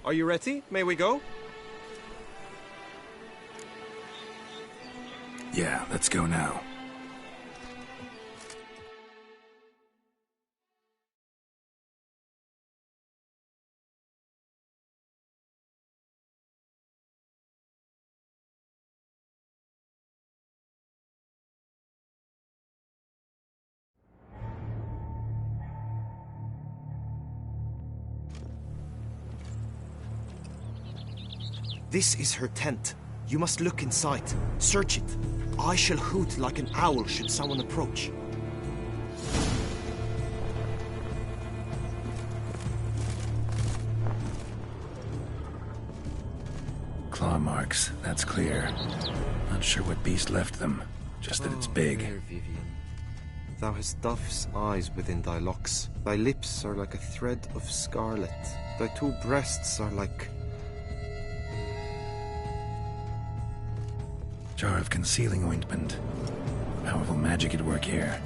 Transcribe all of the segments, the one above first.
Are you ready? May we go? Yeah, let's go now. This is her tent. You must look inside. Search it. I shall hoot like an owl should someone approach. Claw marks, that's clear. Not sure what beast left them, just that it's big. Fair Vivian. Thou hast dove's eyes within thy locks. Thy lips are like a thread of scarlet. Thy two breasts are like... Jar of concealing ointment. Powerful magic at work here.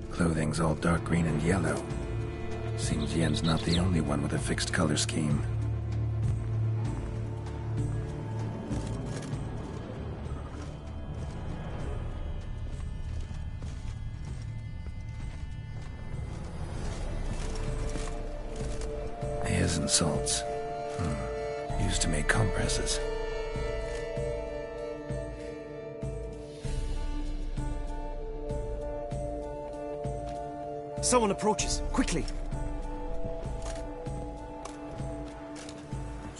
Clothing's all dark green and yellow. Seems Yen's not the only one with a fixed color scheme. And salts. Used to make compresses. Someone approaches. Quickly!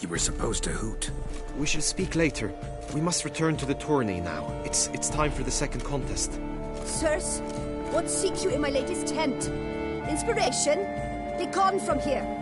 You were supposed to hoot. We shall speak later. We must return to the tourney now. It's time for the second contest. Sirs, what seeks you in my lady's tent? Inspiration? Be gone from here!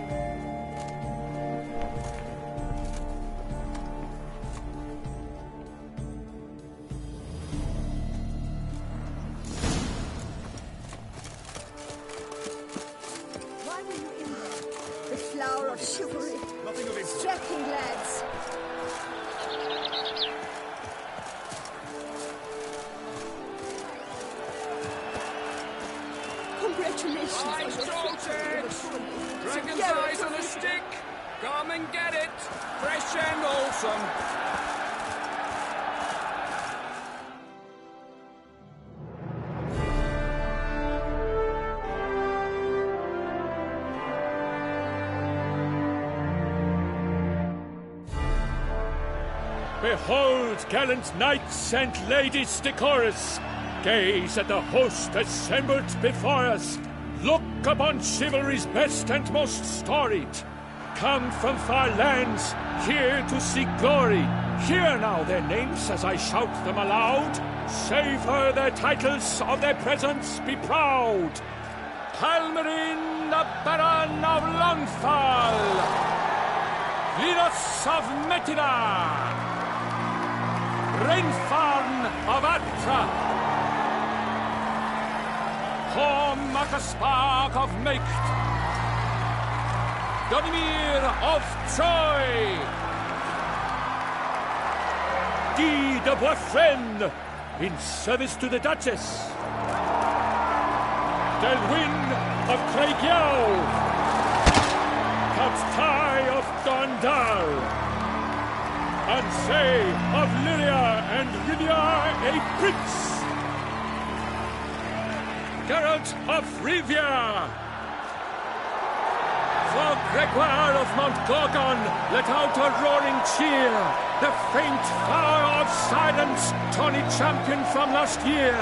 Dragon's eyes on a stick! Come and get it! Fresh and wholesome! Behold, gallant knights and ladies decorous! Gaze at the host assembled before us! Look upon chivalry's best and most storied. Come from far lands, here to seek glory. Hear now their names as I shout them aloud. Savor their titles, of their presence be proud. Halmarin, the Baron of Longfall. Linus of Metida. Rainfarn of Atra. Horm at a spark of Macht. Donimir of Troy. Guy de Boisfren, in service to the Duchess. Delwyn of Craigiau. Count Tai of Gondal. Ansay of Lyria and Rivia a prince. Geralt of Rivia! For Gregoire of Mount Gorgon, let out a roaring cheer! The faint flower of silence, tawny champion from last year!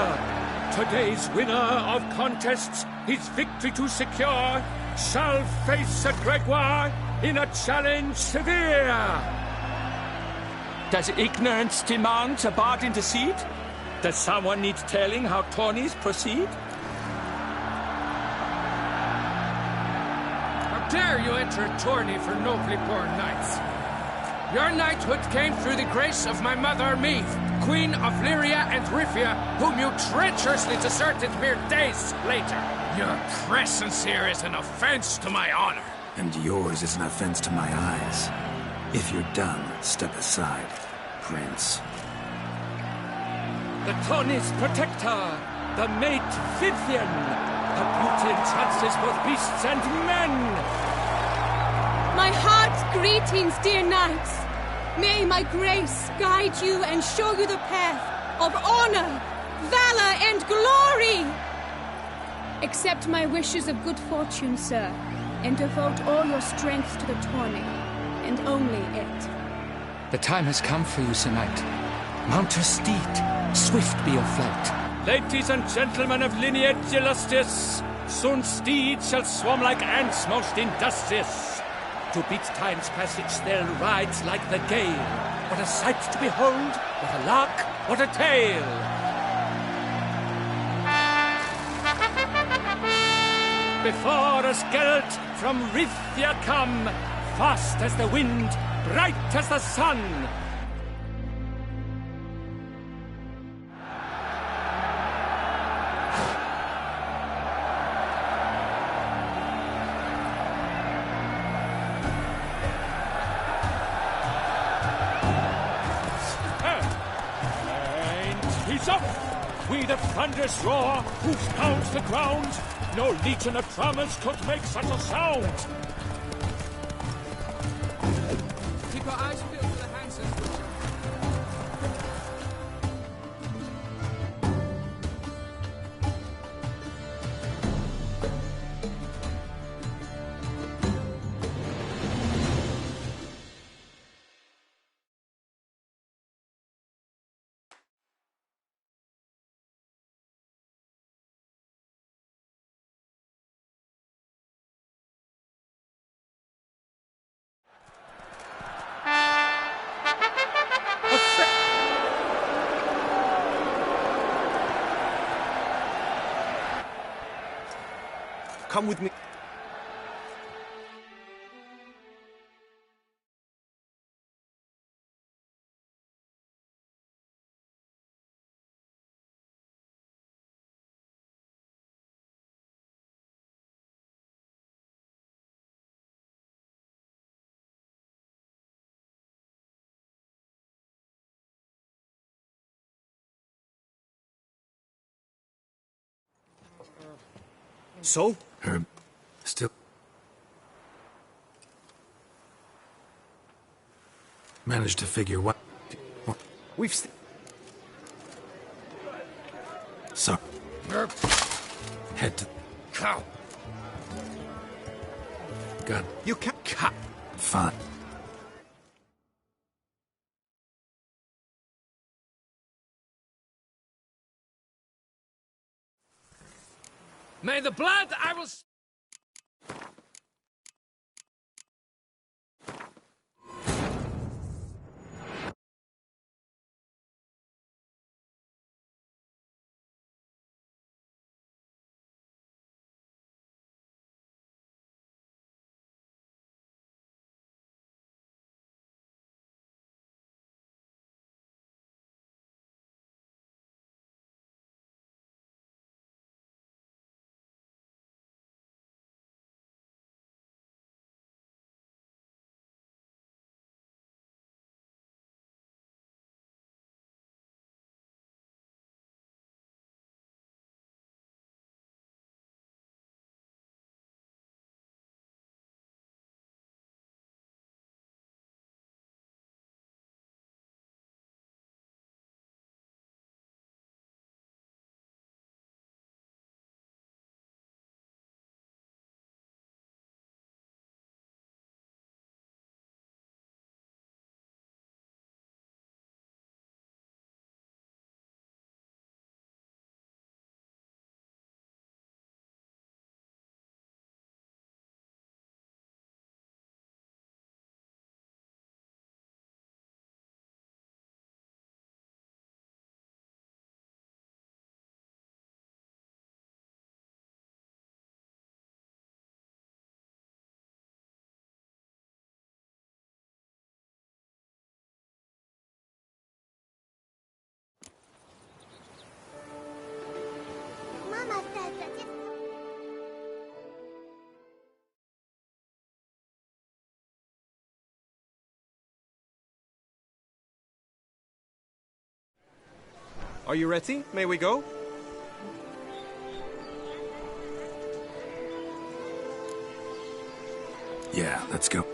Today's winner of contests, his victory to secure, shall face a Gregoire in a challenge severe! Does ignorance demand a bard intercede? Does someone need telling how tourneys proceed? Dare you enter a tourney for nobly born knights? Your knighthood came through the grace of my mother Meath, Queen of Lyria and Rivia, whom you treacherously deserted mere days later. Your presence here is an offense to my honor. And yours is an offense to my eyes. If you're done, step aside, Prince. The tourney's protector, the maid Vivian. Her beauty entrances both beasts and men. My heart's greetings, dear knights. May my grace guide you and show you the path of honor, valor, and glory. Accept my wishes of good fortune, sir, and devote all your strength to the tourney, and only it. The time has come for you, Sir Knight. Mount your steed. Swift be your flight. Ladies and gentlemen of lineage illustrious, soon steeds shall swarm like ants most industrious. To beat time's passage they'll ride like the gale. What a sight to behold, what a lark, what a tale! Before us Geralt from Rithia come, fast as the wind, bright as the sun. And he's off! We the thunderous roar, hoofs pounds the ground. No legion of drummers could make such a sound. Keep your eyes peeled for the Hansons, Witcher. Come with me. So? Herb, still... Managed to figure what... We've So... Head to... Cow. Got... You can't... Fine. May the blood I will... Mama says that if... Are you ready? May we go? Yeah, let's go.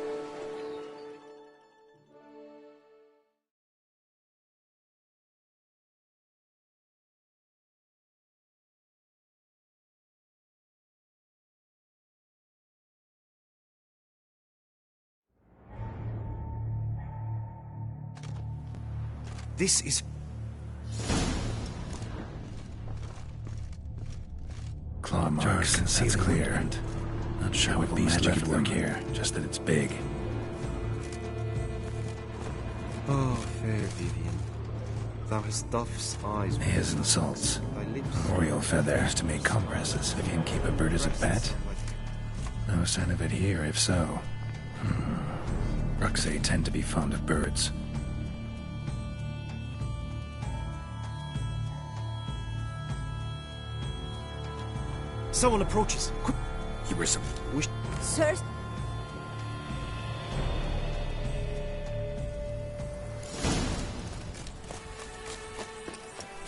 This is... Claw marks, that's clear. Not sure what beast left work here, just that it's big. Oh, fair Vivian. Thou hast dove's eyes... His insults. Thy lips... Oriole feathers to make compresses. Vivian keep a bird as a pet? No sign of it here, if so. Ruxay tend to be fond of birds. Someone approaches. Quick! You were Sir?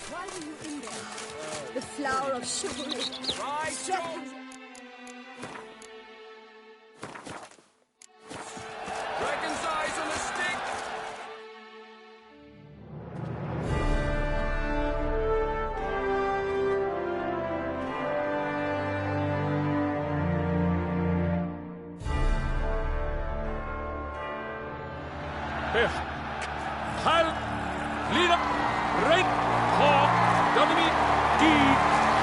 Why were you in there? The flower of chivalry. Right. Dragon's eyes on a stick! Hal, Lina, Red, Hawk, Domini, D,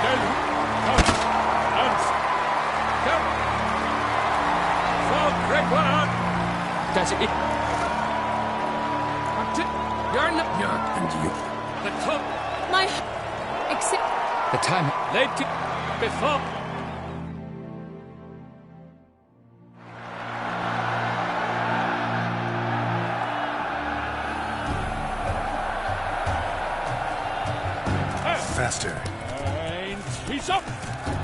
Del, Hans, Del, Fog, Gregoire. That's it. You're not... And you. The top, My... Except... The time... late, before. Faster. And he's up!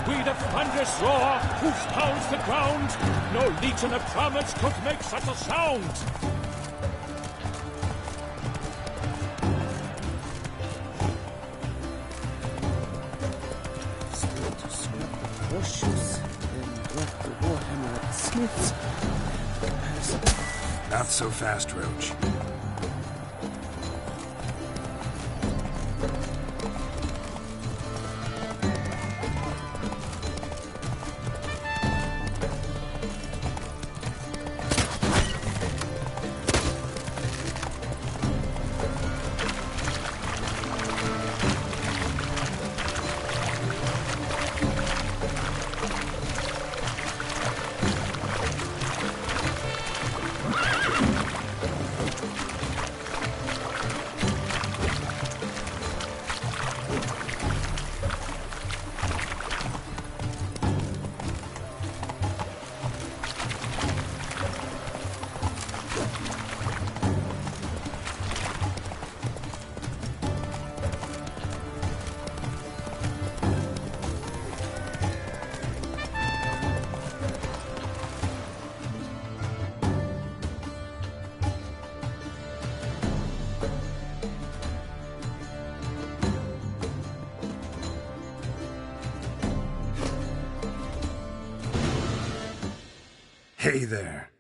With a thunderous roar, hoof pounds the ground. No legion of promise could make such a sound. Horseshoes and drop the warhammer at the smiths. Not so fast, Roach. Hey there.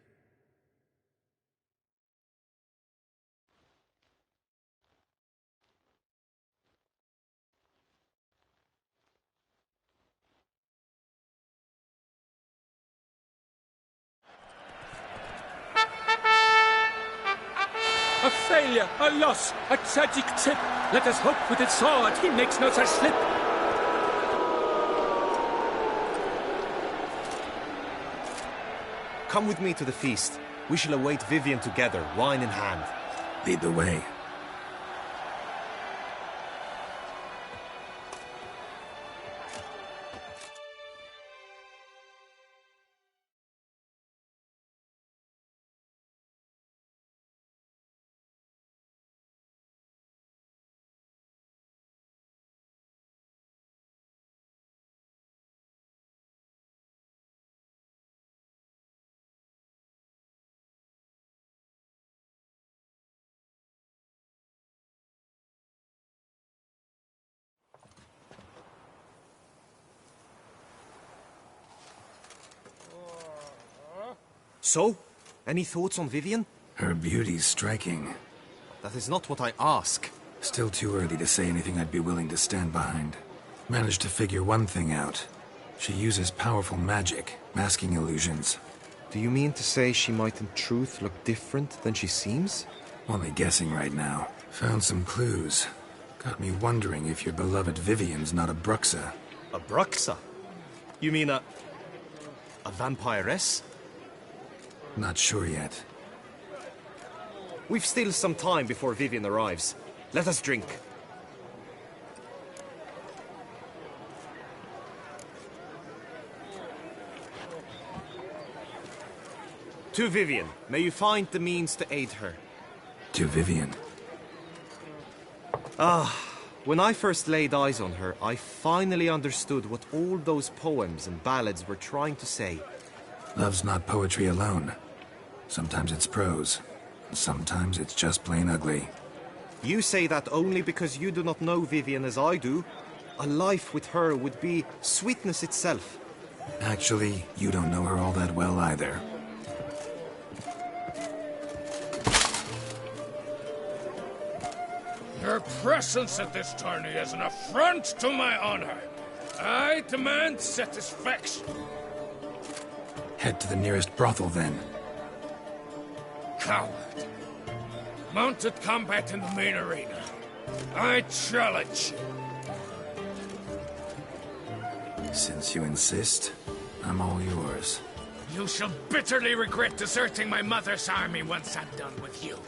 A failure, a loss, a tragic tip. Let us hope with its sword he makes no such slip. Come with me to the feast. We shall await Vivian together, wine in hand. Lead the way. So? Any thoughts on Vivian? Her beauty's striking. That is not what I ask. Still too early to say anything I'd be willing to stand behind. Managed to figure one thing out. She uses powerful magic, masking illusions. Do you mean to say she might in truth look different than she seems? Only guessing right now. Found some clues. Got me wondering if your beloved Vivian's not a Bruxa. A Bruxa? You mean a vampiress? Not sure yet. We've still some time before Vivian arrives. Let us drink. To Vivian, may you find the means to aid her. To Vivian. When I first laid eyes on her, I finally understood what all those poems and ballads were trying to say. Love's not poetry alone. Sometimes it's prose. Sometimes it's just plain ugly. You say that only because you do not know Vivian as I do. A life with her would be sweetness itself. Actually, you don't know her all that well either. Your presence at this tourney is an affront to my honor. I demand satisfaction. Head to the nearest brothel, then. Coward. Mounted combat in the main arena. I challenge you. Since you insist, I'm all yours. You shall bitterly regret deserting my mother's army once I'm done with you.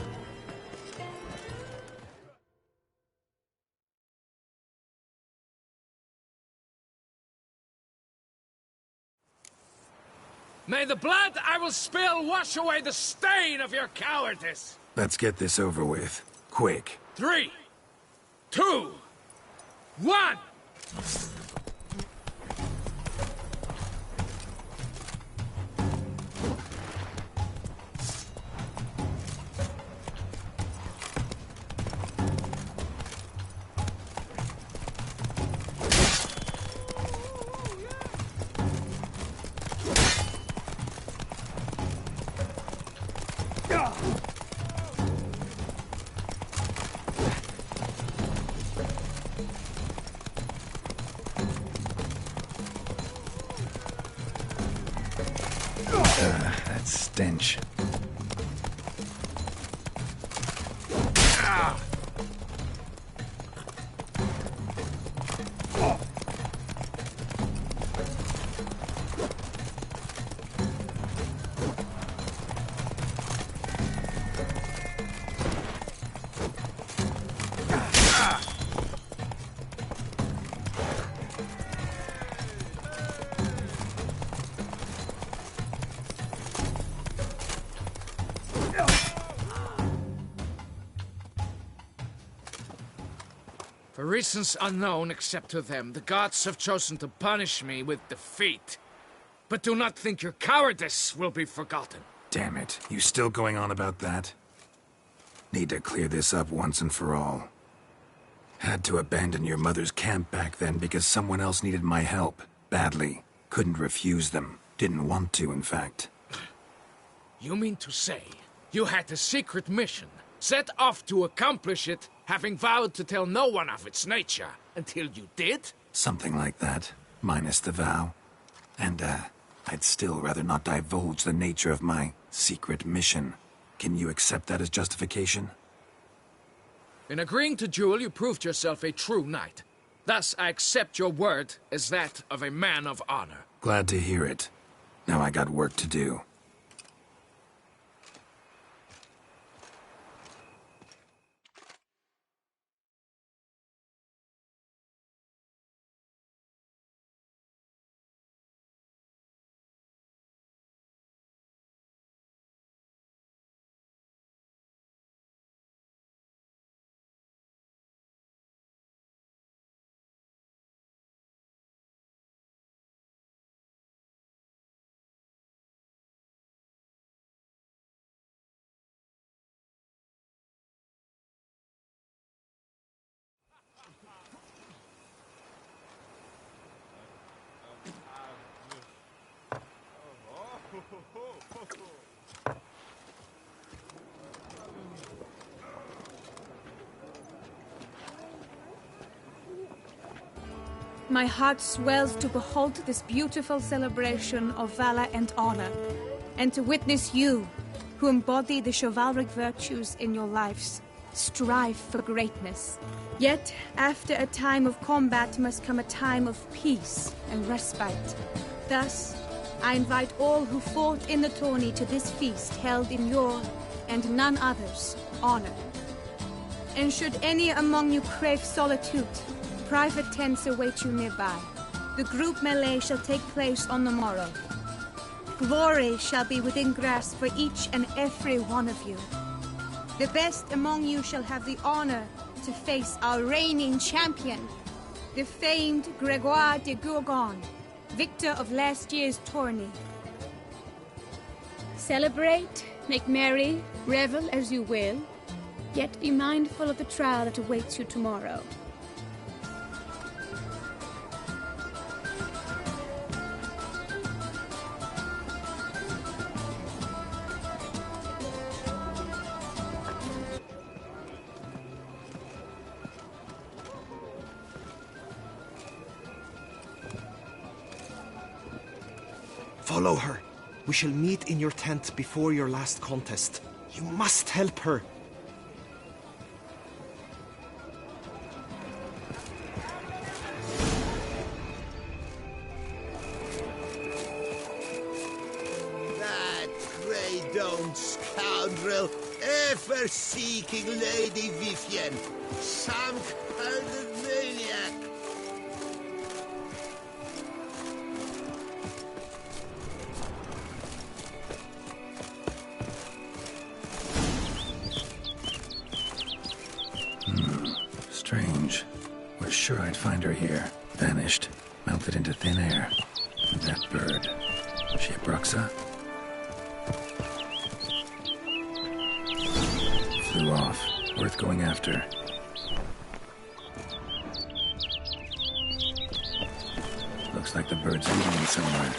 May the blood I will spill wash away the stain of your cowardice! Let's get this over with. Quick. 3, 2, 1! That stench. For reasons unknown except to them, the gods have chosen to punish me with defeat. But do not think your cowardice will be forgotten. Damn it. You still going on about that? Need to clear this up once and for all. Had to abandon your mother's camp back then because someone else needed my help. Badly. Couldn't refuse them. Didn't want to, in fact. You mean to say you had a secret mission, set off to accomplish it, having vowed to tell no one of its nature, until you did? Something like that. Minus the vow. And, I'd still rather not divulge the nature of my secret mission. Can you accept that as justification? In agreeing to duel, you proved yourself a true knight. Thus, I accept your word as that of a man of honor. Glad to hear it. Now I got work to do. My heart swells to behold this beautiful celebration of valor and honor, and to witness you, who embody the chivalric virtues in your lives, strive for greatness. Yet, after a time of combat must come a time of peace and respite. Thus, I invite all who fought in the tourney to this feast held in your, and none other's, honor. And should any among you crave solitude, private tents await you nearby. The group melee shall take place on the morrow. Glory shall be within grasp for each and every one of you. The best among you shall have the honor to face our reigning champion, the famed Gregoire de Gourgon, victor of last year's tourney. Celebrate, make merry, revel as you will, yet be mindful of the trial that awaits you tomorrow. Follow her. We shall meet in your tent before your last contest. You must help her. That grey-domed scoundrel, ever seeking Lady Vivienne. Some kind of maniac. Strange. Was sure I'd find her here. Vanished. Melted into thin air. And that bird. She a Bruxa? Flew off. Worth going after. Looks like the bird's leading me somewhere.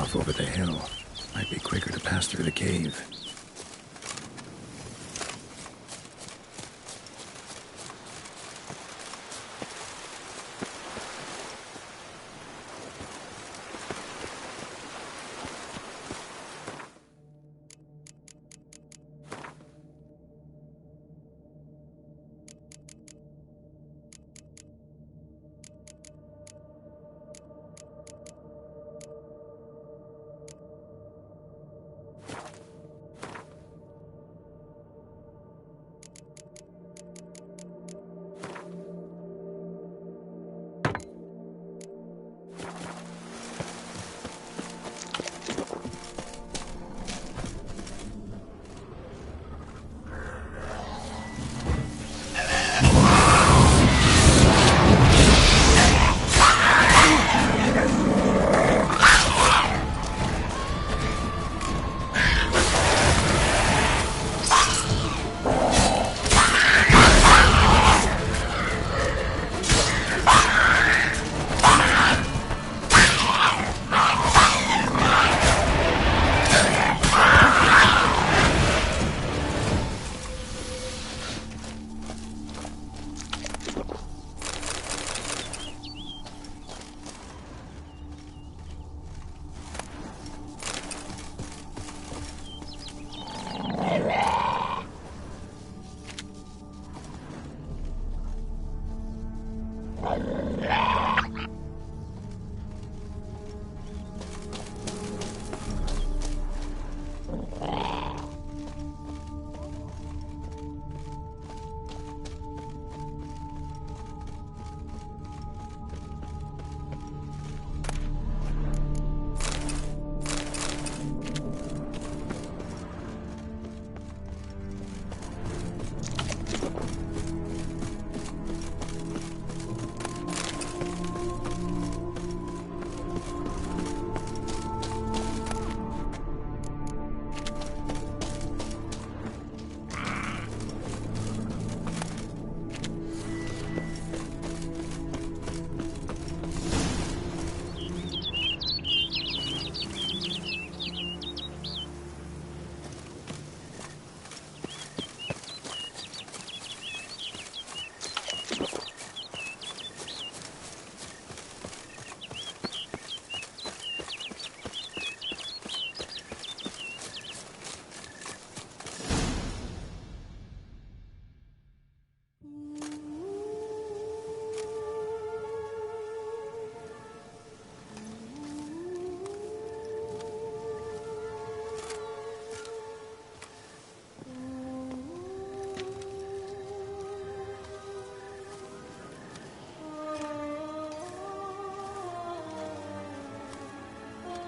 off over the hill. Might be quicker to pass through the cave.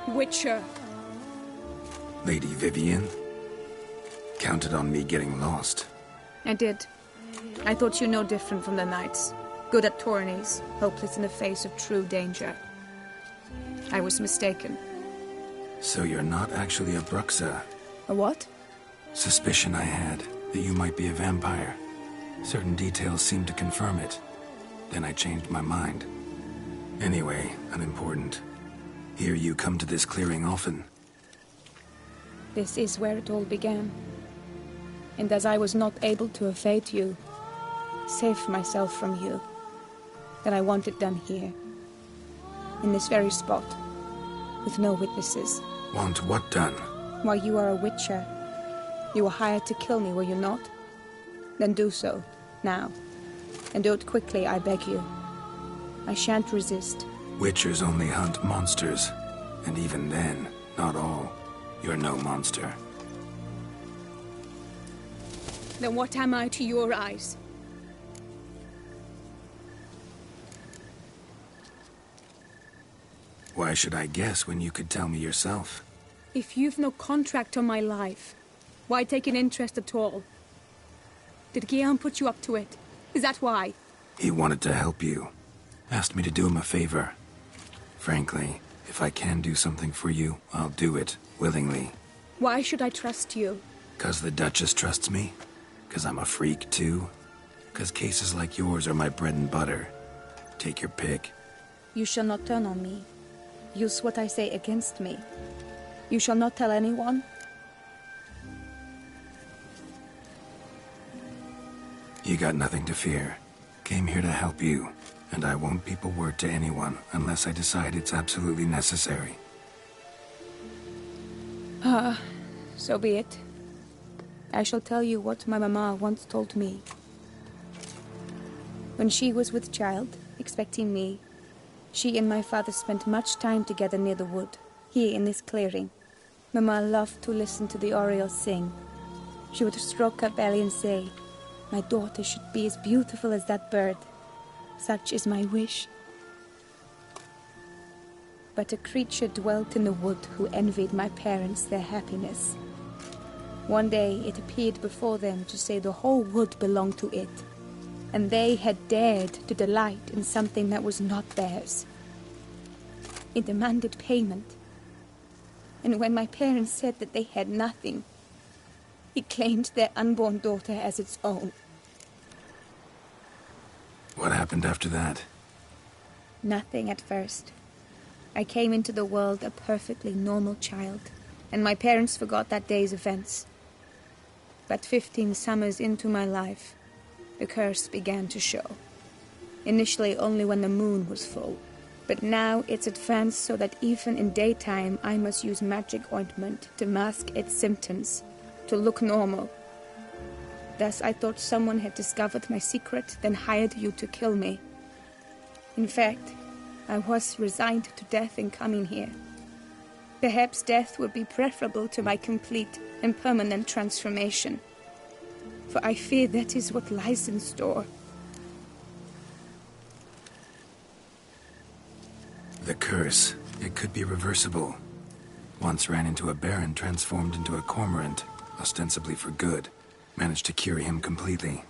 Witcher. Lady Vivian? Counted on me getting lost. I did. I thought you no different from the knights. Good at tourneys, hopeless in the face of true danger. I was mistaken. So you're not actually a Bruxa? A what? Suspicion I had, that you might be a vampire. Certain details seemed to confirm it. Then I changed my mind. Anyway, unimportant. Hear you come to this clearing often. This is where it all began. And as I was not able to evade you, save myself from you, then I want it done here. In this very spot. With no witnesses. Want what done? Why, you are a witcher. You were hired to kill me, were you not? Then do so, now. And do it quickly, I beg you. I shan't resist. Witchers only hunt monsters. And even then, not all. You're no monster. Then what am I to your eyes? Why should I guess when you could tell me yourself? If you've no contract on my life, why take an interest at all? Did Guillaume put you up to it? Is that why? He wanted to help you. Asked me to do him a favor. Frankly, if I can do something for you, I'll do it, willingly. Why should I trust you? 'Cause the Duchess trusts me? 'Cause I'm a freak, too? 'Cause cases like yours are my bread and butter? Take your pick. You shall not turn on me. use what I say against me. You shall not tell anyone? You got nothing to fear. Came here to help you, and I won't peep a word to anyone unless I decide it's absolutely necessary. So be it. I shall tell you what my mama once told me. When she was with child, expecting me, she and my father spent much time together near the wood, here in this clearing. Mama loved to listen to the orioles sing. She would stroke her belly and say, "My daughter should be as beautiful as that bird. Such is my wish." But a creature dwelt in the wood who envied my parents their happiness. One day it appeared before them to say the whole wood belonged to it, and they had dared to delight in something that was not theirs. It demanded payment, and when my parents said that they had nothing, it claimed their unborn daughter as its own. What happened after that? Nothing at first. I came into the world a perfectly normal child, and my parents forgot that day's events. But 15 summers into my life, the curse began to show. Initially only when the moon was full, but now it's advanced so that even in daytime I must use magic ointment to mask its symptoms, to look normal. Thus I thought someone had discovered my secret, then hired you to kill me. In fact, I was resigned to death in coming here. Perhaps death would be preferable to my complete and permanent transformation, for I fear that is what lies in store. The curse. It could be reversible. Once ran into a baron transformed into a cormorant, ostensibly for good. Managed to cure him completely.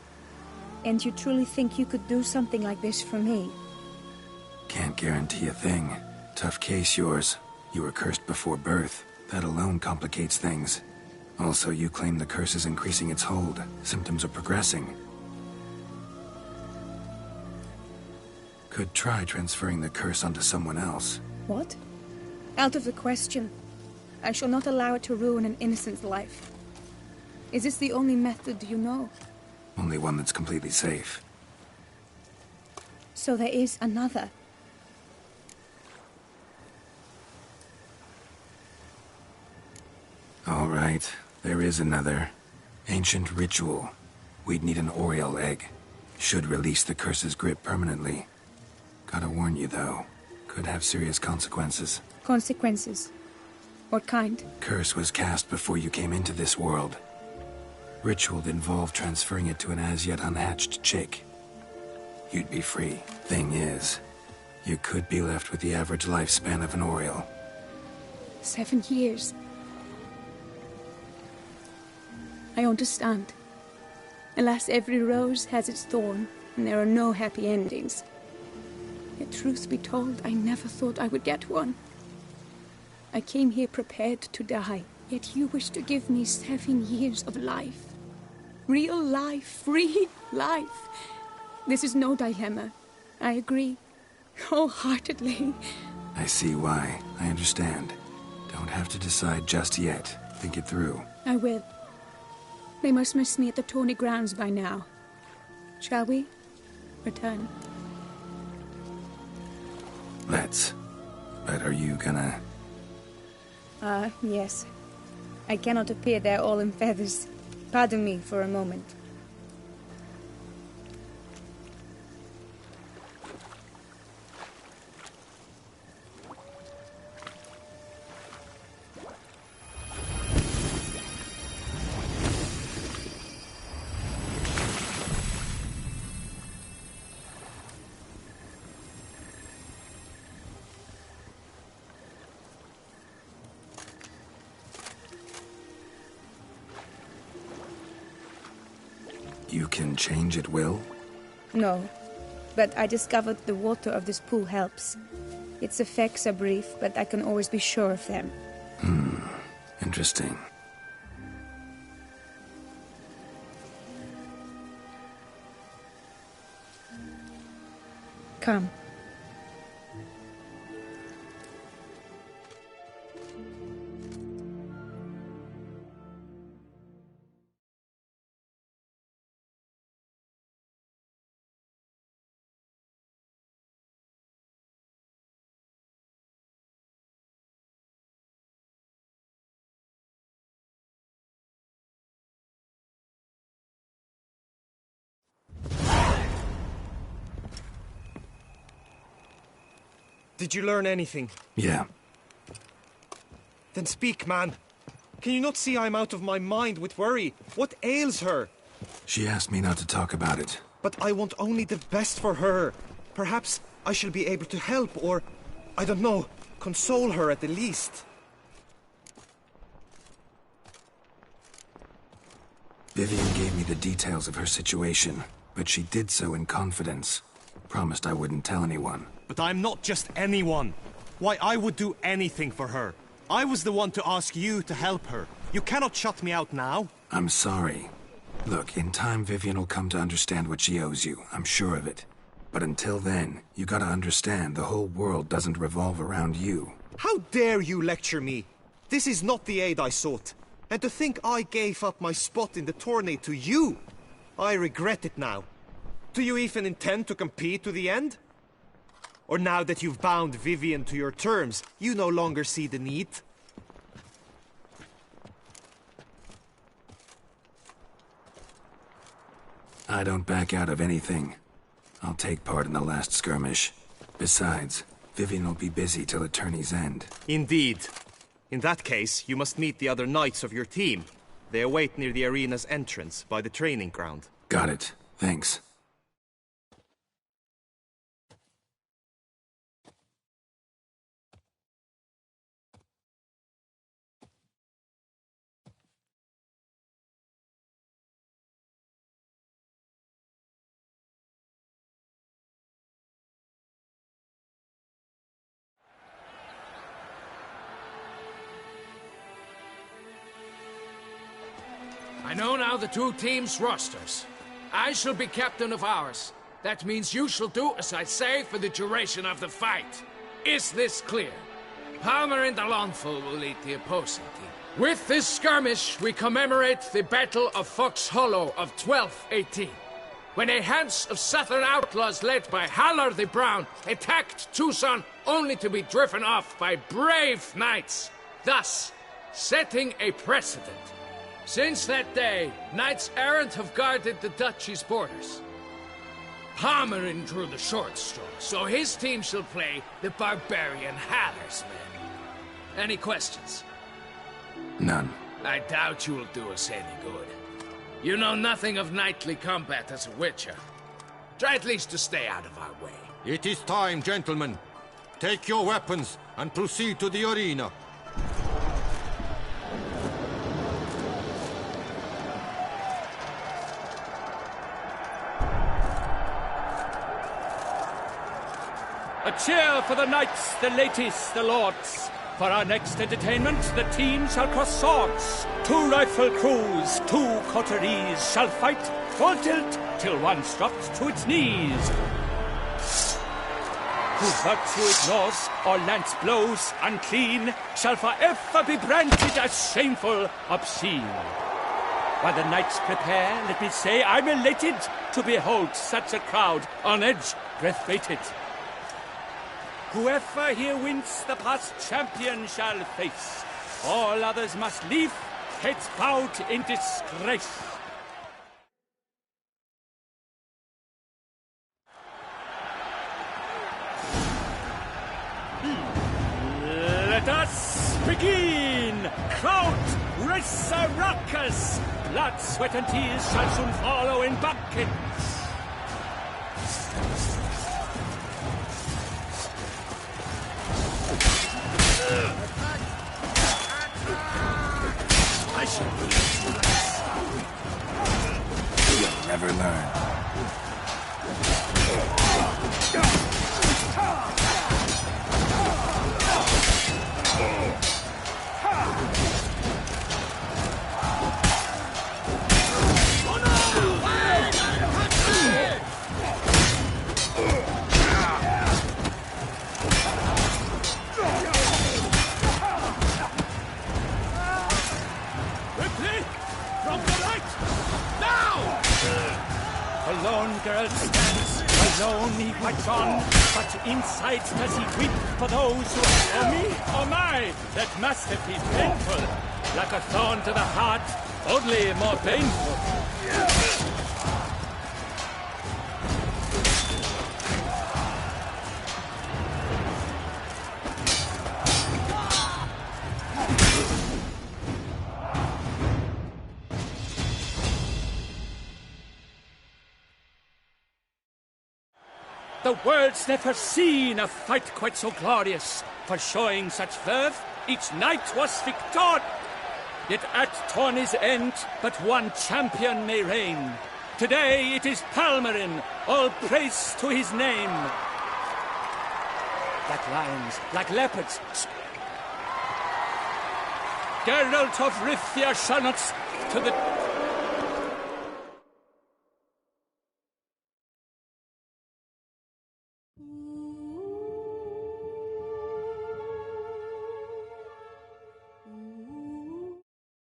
And you truly think you could do something like this for me? Can't guarantee a thing. Tough case, yours. You were cursed before birth. That alone complicates things. Also, you claim the curse is increasing its hold. Symptoms are progressing. Could try transferring the curse onto someone else. What? Out of the question. I shall not allow it to ruin an innocent's life. Is this the only method you know? Only one that's completely safe. So there is another. All right, there is another. Ancient ritual. We'd need an oriole egg. Should release the curse's grip permanently. Gotta warn you, though. Could have serious consequences. Consequences? What kind? Curse was cast before you came into this world. Ritual involved transferring it to an as-yet unhatched chick. You'd be free. Thing is, you could be left with the average lifespan of an oriole. 7 years. I understand. Alas, every rose has its thorn, and there are no happy endings. Yet truth be told, I never thought I would get one. I came here prepared to die, yet you wish to give me 7 years of life. Real life, free life. This is no dilemma. I agree, wholeheartedly. I see why. I understand. Don't have to decide just yet. Think it through. I will. They must miss me at the Tawny grounds by now. Shall we return? Let's. But are you gonna... Yes. I cannot appear there all in feathers. Pardon me for a moment. You can change at will? No, but I discovered the water of this pool helps. Its effects are brief, but I can always be sure of them. Interesting. Come. Did you learn anything? Yeah. Then speak, man. Can you not see I'm out of my mind with worry? What ails her? She asked me not to talk about it. But I want only the best for her. Perhaps I shall be able to help, or, I don't know, console her at the least. Vivian gave me the details of her situation, but she did so in confidence. Promised I wouldn't tell anyone. But I'm not just anyone. Why, I would do anything for her. I was the one to ask you to help her. You cannot shut me out now. I'm sorry. Look, in time Vivian will come to understand what she owes you. I'm sure of it. But until then, you gotta understand the whole world doesn't revolve around you. How dare you lecture me? This is not the aid I sought. And to think I gave up my spot in the tourney to you. I regret it now. Do you even intend to compete to the end? Or now that you've bound Vivian to your terms, you no longer see the need? I don't back out of anything. I'll take part in the last skirmish. Besides, Vivian will be busy till the tourney's end. Indeed. In that case, you must meet the other knights of your team. They await near the arena's entrance, by the training ground. Got it. Thanks. I know now the two teams' rosters. I shall be captain of ours. That means you shall do as I say for the duration of the fight. Is this clear? Palmer and Alonfo will lead the opposing team. With this skirmish, we commemorate the Battle of Fox Hollow of 1218, when a Hans of Southern outlaws led by Halar the Brown attacked Tucson only to be driven off by brave knights, thus setting a precedent. Since that day, knights errant have guarded the duchy's borders. Palmerin drew the short straw, so his team shall play the barbarian Haller's men. Any questions? None. I doubt you will do us any good. You know nothing of knightly combat as a witcher. Try at least to stay out of our way. It is time, gentlemen. Take your weapons and proceed to the arena. A cheer for the knights, the ladies, the lords. For our next entertainment, the team shall cross swords. 2 rifle crews, 2 coteries shall fight full tilt till one's dropped to its knees. Who virtue ignores or lance blows unclean shall forever be branded as shameful, obscene. While the knights prepare, let me say I'm elated to behold such a crowd on edge, breath-baited. Whoever here wins the past champion shall face. All others must leave, heads bowed in disgrace. Let us begin! Crowd, raise a ruckus! Blood, sweat, and tears shall soon follow in buckets. I shall believe you. You'll never learn. A lone girl stands, alone he fights on, but inside does he weep for those who are me? Oh my, that must have been painful, like a thorn to the heart, only more painful. The world's never seen a fight quite so glorious. For showing such verve, each knight was victor. Yet at tourney's end, but one champion may reign. Today it is Palmerin, all praise to his name. Like lions, like leopards. Geralt of Rithia shall not to the